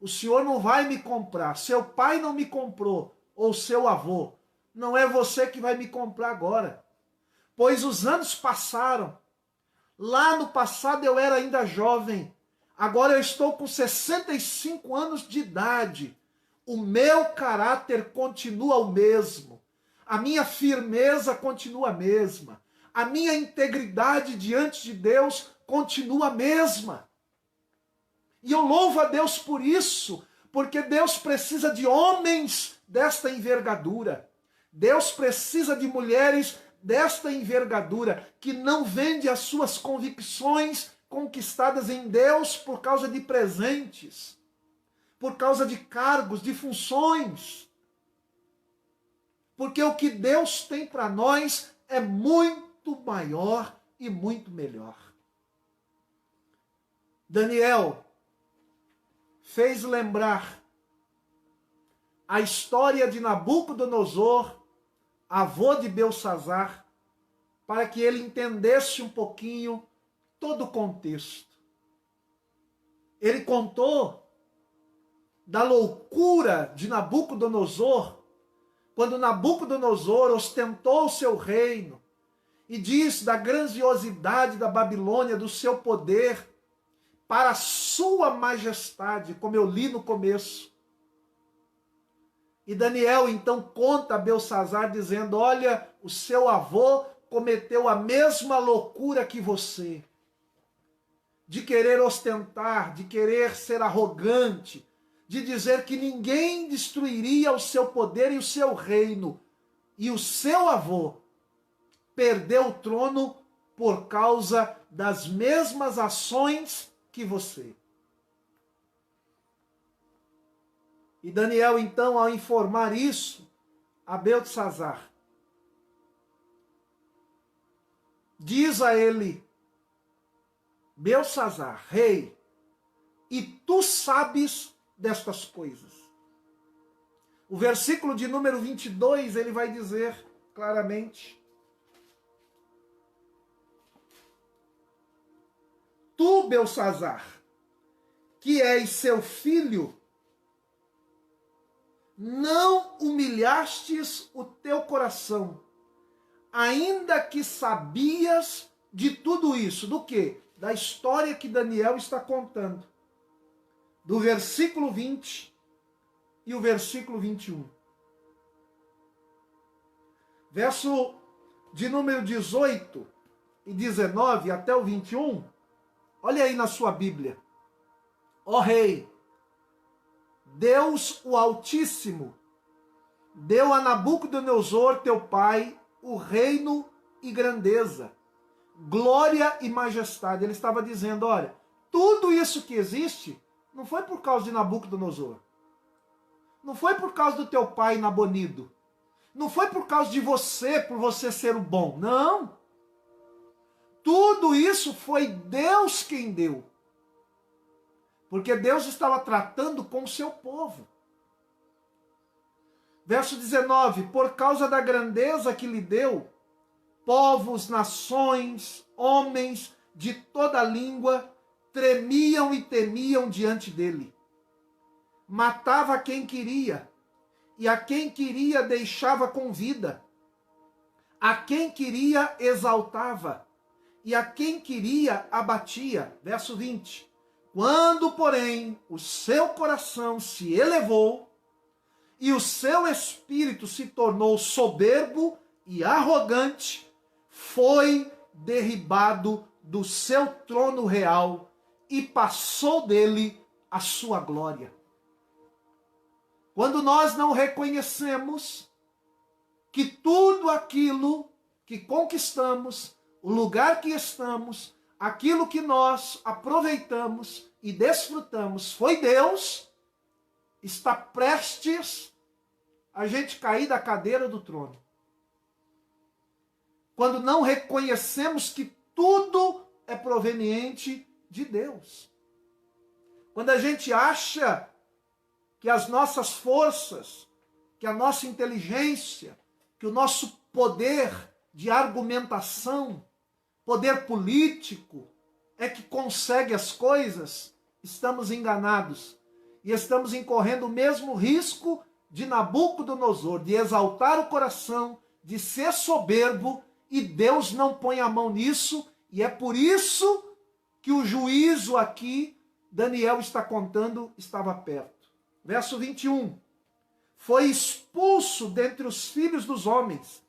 O senhor não vai me comprar. Seu pai não me comprou, ou seu avô. Não é você que vai me comprar agora. Pois os anos passaram. Lá no passado eu era ainda jovem. Agora eu estou com 65 anos de idade. O meu caráter continua o mesmo. A minha firmeza continua a mesma. A minha integridade diante de Deus continua a mesma. E eu louvo a Deus por isso, porque Deus precisa de homens desta envergadura. Deus precisa de mulheres desta envergadura, que não vende as suas convicções conquistadas em Deus por causa de presentes, por causa de cargos, de funções. Porque o que Deus tem para nós é muito maior e muito melhor. Daniel fez lembrar a história de Nabucodonosor, avô de Belsazar, para que ele entendesse um pouquinho todo o contexto. Ele contou da loucura de Nabucodonosor, quando Nabucodonosor ostentou o seu reino, e diz da grandiosidade da Babilônia, do seu poder, para a sua majestade, como eu li no começo. E Daniel então conta a Belsazar dizendo: olha, o seu avô cometeu a mesma loucura que você, de querer ostentar, de querer ser arrogante, de dizer que ninguém destruiria o seu poder e o seu reino. E o seu avô perdeu o trono por causa das mesmas ações que você. E Daniel, então, ao informar isso a Beltesazar, diz a ele: Beltesazar, rei, e tu sabes destas coisas. O versículo de número 22, ele vai dizer claramente: tu, Beltesazar, que és seu filho, não humilhastes o teu coração, ainda que sabias de tudo isso. Do quê? Da história que Daniel está contando. Do versículo 20 e o versículo 21. Verso de número 18 e 19 até o 21. Olha aí na sua Bíblia. Ó Rei, Deus o Altíssimo deu a Nabucodonosor, teu pai, o reino e grandeza, glória e majestade. Ele estava dizendo, olha, tudo isso que existe não foi por causa de Nabucodonosor. Não foi por causa do teu pai Nabonido. Não foi por causa de você, por você ser o bom. Não. Tudo isso foi Deus quem deu. Porque Deus estava tratando com o seu povo. Verso 19, por causa da grandeza que lhe deu, povos, nações, homens de toda língua tremiam e temiam diante dele. Matava quem queria, e a quem queria deixava com vida. A quem queria exaltava, e a quem queria abatia. Verso 20. Quando, porém, o seu coração se elevou e o seu espírito se tornou soberbo e arrogante, foi derribado do seu trono real e passou dele a sua glória. Quando nós não reconhecemos que tudo aquilo que conquistamos, o lugar que estamos, aquilo que nós aproveitamos e desfrutamos foi Deus, está prestes a gente cair da cadeira do trono. Quando não reconhecemos que tudo é proveniente de Deus. Quando a gente acha que as nossas forças, que a nossa inteligência, que o nosso poder de argumentação, poder político, é que consegue as coisas, estamos enganados. E estamos incorrendo o mesmo risco de Nabucodonosor, de exaltar o coração, de ser soberbo, e Deus não põe a mão nisso, e é por isso que o juízo aqui, Daniel está contando, estava perto. Verso 21. Foi expulso dentre os filhos dos homens,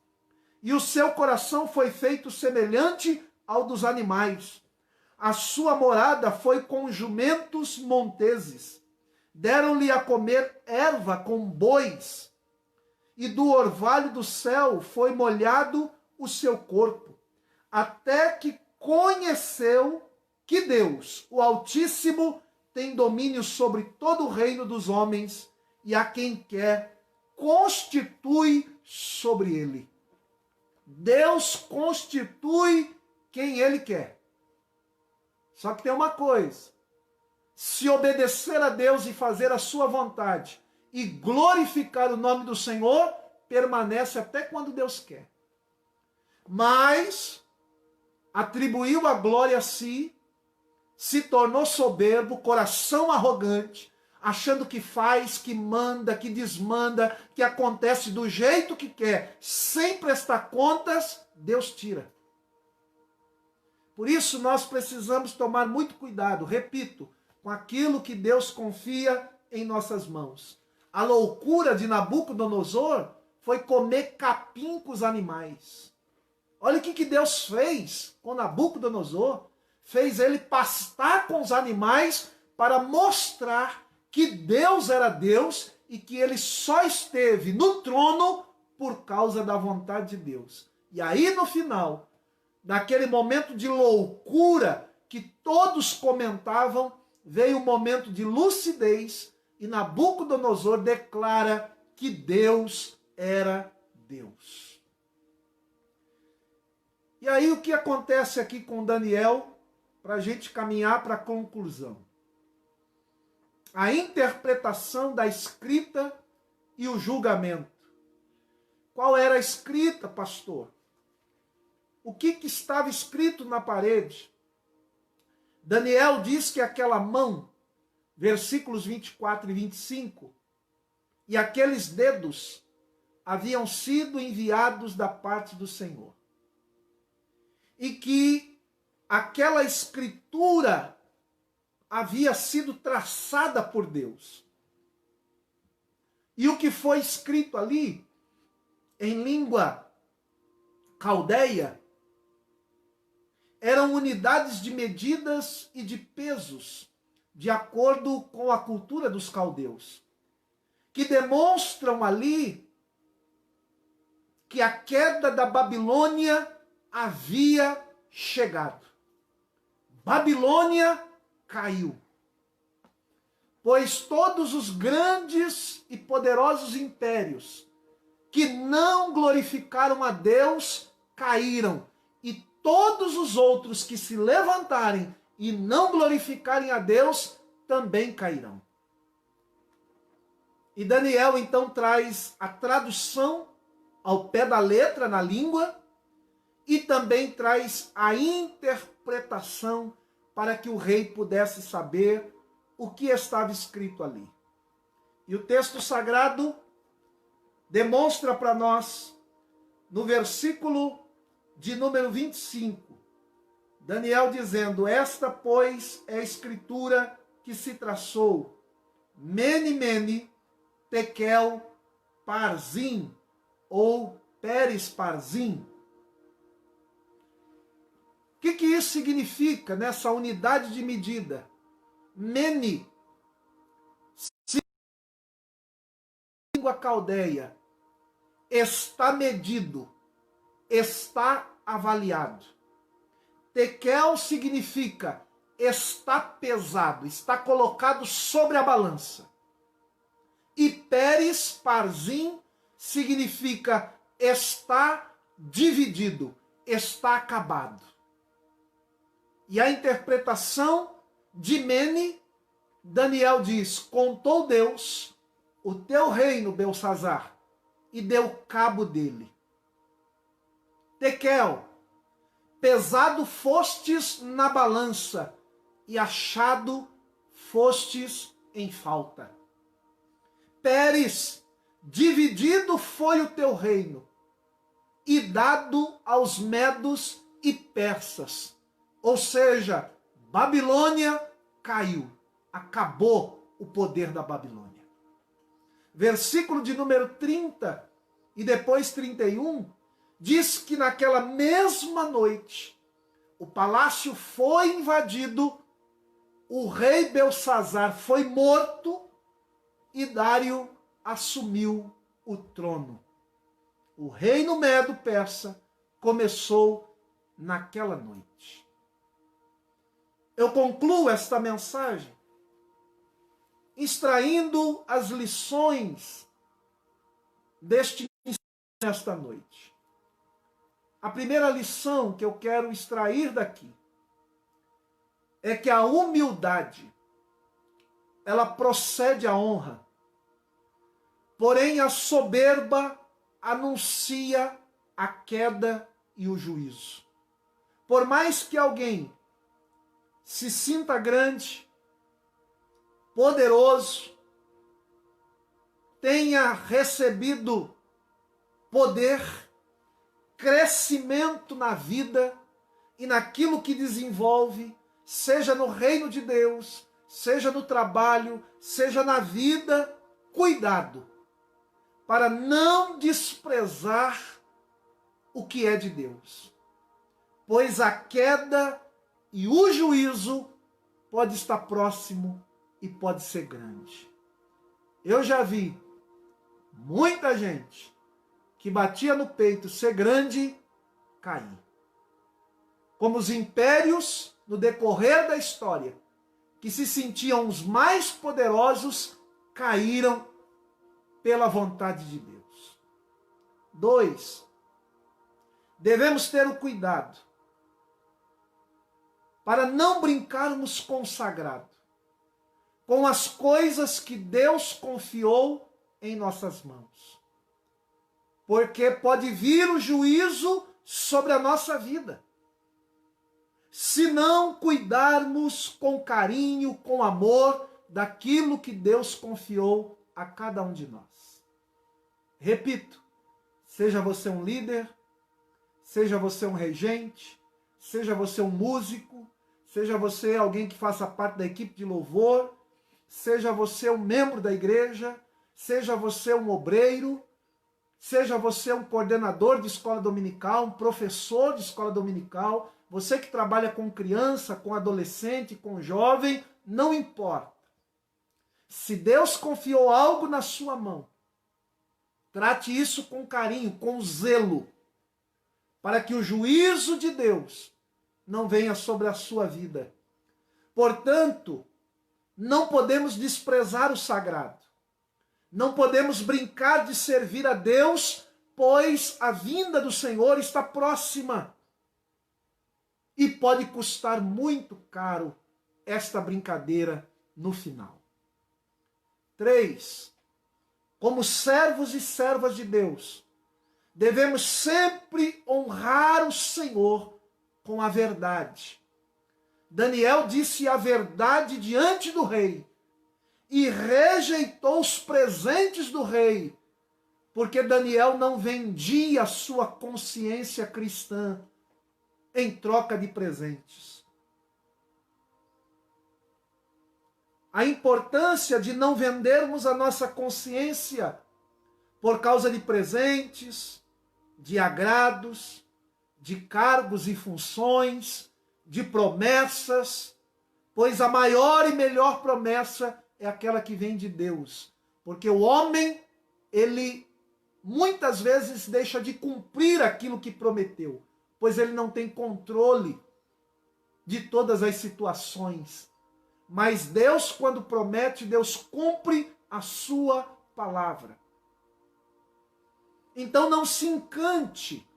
e o seu coração foi feito semelhante ao dos animais. A sua morada foi com jumentos monteses. Deram-lhe a comer erva com bois, e do orvalho do céu foi molhado o seu corpo, até que conheceu que Deus, o Altíssimo, tem domínio sobre todo o reino dos homens, e a quem quer constitui sobre ele. Deus constitui quem ele quer. Só que tem uma coisa: se obedecer a Deus e fazer a sua vontade e glorificar o nome do Senhor, permanece até quando Deus quer. Mas atribuiu a glória a si, se tornou soberbo, coração arrogante, achando que faz, que manda, que desmanda, que acontece do jeito que quer, sem prestar contas, Deus tira. Por isso nós precisamos tomar muito cuidado, repito, com aquilo que Deus confia em nossas mãos. A loucura de Nabucodonosor foi comer capim com os animais. Olha o que Deus fez com Nabucodonosor. Fez ele pastar com os animais para mostrar que Deus era Deus e que ele só esteve no trono por causa da vontade de Deus. E aí no final, naquele momento de loucura que todos comentavam, veio um momento de lucidez e Nabucodonosor declara que Deus era Deus. E aí o que acontece aqui com Daniel, para a gente caminhar para a conclusão? A interpretação da escrita e o julgamento. Qual era a escrita, pastor? O que estava escrito na parede? Daniel diz que aquela mão, versículos 24 e 25, e aqueles dedos haviam sido enviados da parte do Senhor. E que aquela escritura havia sido traçada por Deus. E o que foi escrito ali, em língua caldeia, eram unidades de medidas e de pesos, de acordo com a cultura dos caldeus, que demonstram ali que a queda da Babilônia havia chegado. Babilônia caiu. Pois todos os grandes e poderosos impérios que não glorificaram a Deus caíram, e todos os outros que se levantarem e não glorificarem a Deus também cairão. E Daniel então traz a tradução ao pé da letra na língua e também traz a interpretação para que o rei pudesse saber o que estava escrito ali. E o texto sagrado demonstra para nós, no versículo de número 25, Daniel dizendo: esta, pois, é a escritura que se traçou, Mene, Mene, Tekel, Parzim, ou Peres Parzim. O que isso significa nessa unidade de medida? Mene, língua caldeia, está medido, está avaliado. Tekel significa está pesado, está colocado sobre a balança. E Peres Parzim significa está dividido, está acabado. E a interpretação de Mene, Daniel diz: contou Deus o teu reino, Belsazar, e deu cabo dele. Tekel, pesado fostes na balança, e achado fostes em falta. Peres, dividido foi o teu reino, e dado aos medos e persas. Ou seja, Babilônia caiu, acabou o poder da Babilônia. Versículo de número 30 e depois 31, diz que naquela mesma noite o palácio foi invadido, o rei Belsazar foi morto e Dário assumiu o trono. O reino medo-persa começou naquela noite. Eu concluo esta mensagem extraindo as lições deste ensino nesta noite. A primeira lição que eu quero extrair daqui é que a humildade, ela procede à honra, porém a soberba anuncia a queda e o juízo. Por mais que alguém se sinta grande, poderoso, tenha recebido poder, crescimento na vida e naquilo que desenvolve, seja no reino de Deus, seja no trabalho, seja na vida, cuidado para não desprezar o que é de Deus, pois a queda e o juízo pode estar próximo e pode ser grande. Eu já vi muita gente que batia no peito ser grande cair. Como os impérios no decorrer da história, que se sentiam os mais poderosos, caíram pela vontade de Deus. 2. Devemos ter o cuidado para não brincarmos com o sagrado, com as coisas que Deus confiou em nossas mãos. Porque pode vir o juízo sobre a nossa vida, se não cuidarmos com carinho, com amor, daquilo que Deus confiou a cada um de nós. Repito, seja você um líder, seja você um regente, seja você um músico, seja você alguém que faça parte da equipe de louvor, seja você um membro da igreja, seja você um obreiro, seja você um coordenador de escola dominical, um professor de escola dominical, você que trabalha com criança, com adolescente, com jovem, não importa. Se Deus confiou algo na sua mão, trate isso com carinho, com zelo, para que o juízo de Deus não venha sobre a sua vida. Portanto, não podemos desprezar o sagrado. Não podemos brincar de servir a Deus, pois a vinda do Senhor está próxima. E pode custar muito caro esta brincadeira no final. 3. Como servos e servas de Deus, devemos sempre honrar o Senhor com a verdade. Daniel disse a verdade diante do rei e rejeitou os presentes do rei, porque Daniel não vendia a sua consciência cristã em troca de presentes. A importância de não vendermos a nossa consciência por causa de presentes, de agrados, de cargos e funções, de promessas, pois a maior e melhor promessa é aquela que vem de Deus. Porque o homem, ele muitas vezes deixa de cumprir aquilo que prometeu, pois ele não tem controle de todas as situações. Mas Deus, quando promete, Deus cumpre a sua palavra. Então não se encante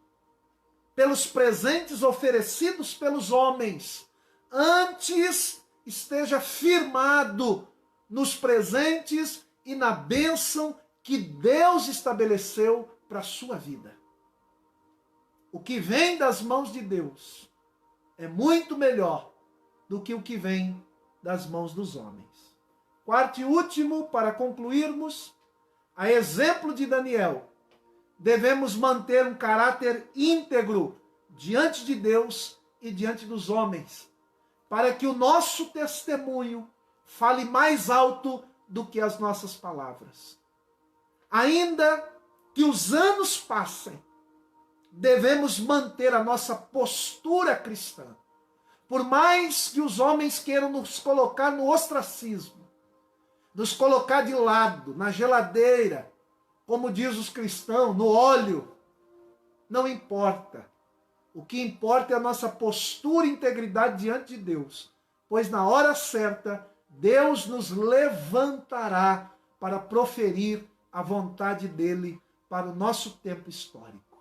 pelos presentes oferecidos pelos homens. Antes, esteja firmado nos presentes e na bênção que Deus estabeleceu para a sua vida. O que vem das mãos de Deus é muito melhor do que o que vem das mãos dos homens. Quarto e último, para concluirmos, a exemplo de Daniel, devemos manter um caráter íntegro diante de Deus e diante dos homens, para que o nosso testemunho fale mais alto do que as nossas palavras. Ainda que os anos passem, devemos manter a nossa postura cristã. Por mais que os homens queiram nos colocar no ostracismo, nos colocar de lado, na geladeira, como diz os cristãos, no óleo, não importa. O que importa é a nossa postura e integridade diante de Deus, pois na hora certa, Deus nos levantará para proferir a vontade dele para o nosso tempo histórico.